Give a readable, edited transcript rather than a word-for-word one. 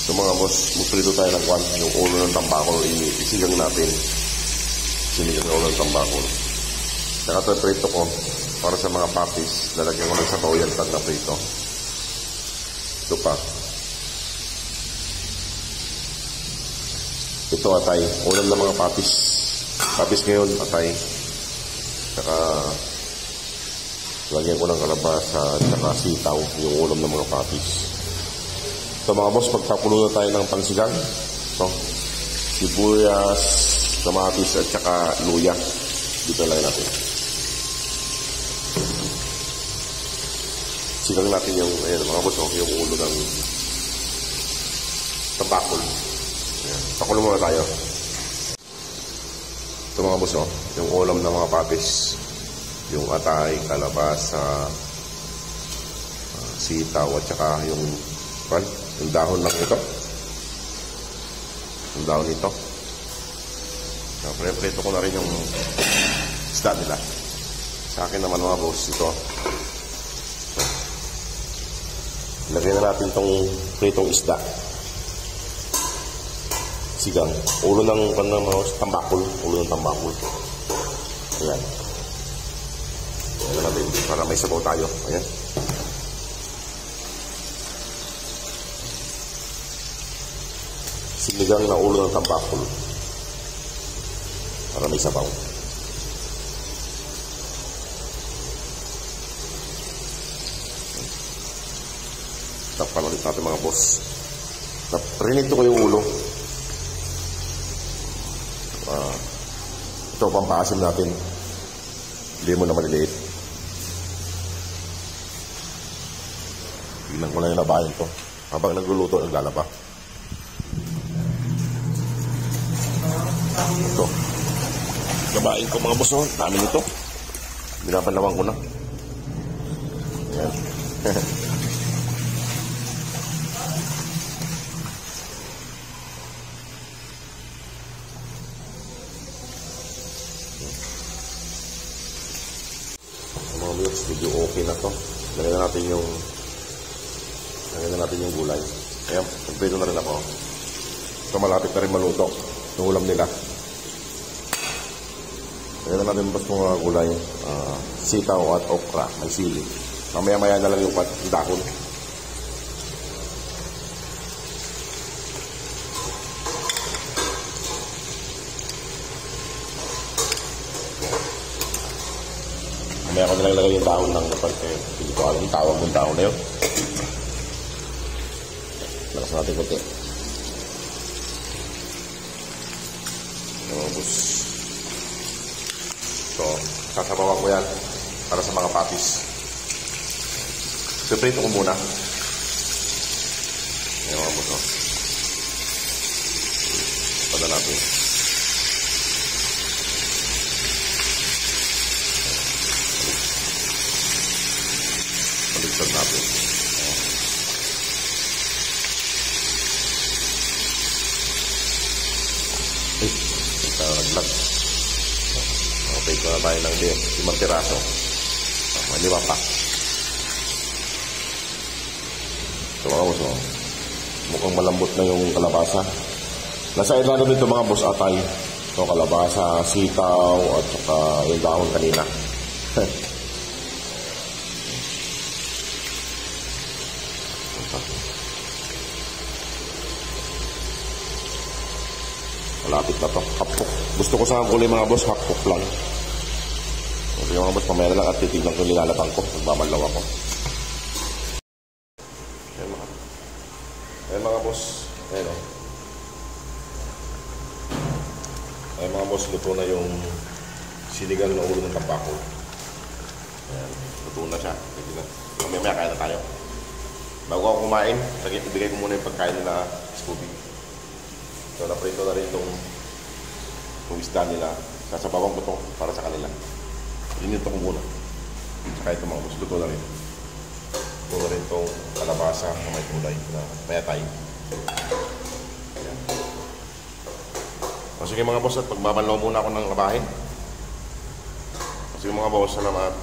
So mga boss, magprito tayo ng kwan, yung ulo ng tambakol, isigang natin. Sinigang ng ulo ng tambakol. Saka ito prito ko, para sa mga papis, lalagyan ko ng sabaw yan pag na-prito. Ito pa. Ito atay, ulam ng mga papis. Papis ngayon, atay. Saka, lagyan ko ng kalabasa, saka sitaw, yung ulam ng mga papis. So mga boss, pagpapulo na tayo ng pangsigang. So, sibuyas, kamatis, at saka luya. Dito lang natin. Sigang natin yung, ayan mga boss, yung ulo ng tambakol. Ayan, pakulo muna tayo. Ito mga boss, yung ulam ng mga papis. Yung atay, kalabasa, sitaw, at saka yung dahon lang ito. Yung dahon nito. So, pre-preto ko na rin yung isda nila. Sa akin naman mga boss, ito. So, lagyan na natin itong pritong isda. Sigang. Ulo ng tambakol. Ulo ng tambakol. Ayan. Ayan natin para may sabaw tayo. Ayan. Sinigang na ulo ng tambakol para may sabaw. Tapan ulit natin mga boss. Naprinito ko yung ulo. Ito pampasim natin. Lemon na maliliit. Tignan ko lang yung labahin ko. Habang nagluluto, naglalaba. Ito. Gabain ko mga boss. Dami nito. Binabanlawan ko na. Ayan. Mga boss, medyo okay na to. Lagyan na natin yung gulay. Ayan, nagprito na rin ako. Ito malapit na rin maluto. Yung ulam nila. Lagyan na natin boss mga gulay. Sitaw at okra. May sili. Mamaya-maya na lang yung dahon. Mamaya ko nalang ilagay yung dahon ng hindi ko alam yung tawag ng dahon na yun. Lakas natin kunti. Boss. So, sasabawan ko yan para sa mga papis. Piprito ko muna. Ayan mga boss. Pada natin. Baliktad natin. Naglag. Okay, ko na tayo ng 5 piraso. May 5 pa. So mga boss, mukhang malambot na yung kalabasa. Nasa ilalim nito mga boss atay. So kalabasa, sitaw, at saka yung dahon kanina. Malapit na to. Hapok. Gusto ko sa kulay mga boss, hapok lang. Okay mga boss, pamaya na lang at titignan ko yung nilalabang ko. Magbabanlaw ako. Ayan mga boss. Ayan o. Ayan mga boss, luto na yung sinigang na ulo ng tambakol. Ayan, luto na siya. Mamaya kaya na tayo. Bago ako kumain, ibigay ko muna yung pagkain nila Scooby. So, naprito na rin itong isda nila. Sasabawan ko ito para sa kanila. Ininto ko muna. Saka ito mga boss, luto na rin. Luto na rin itong kalabasa na may kulay na mayatay. Ayan. O sige mga boss, at magbabanlaw muna ako ng labahin. O sige mga boss, salamat.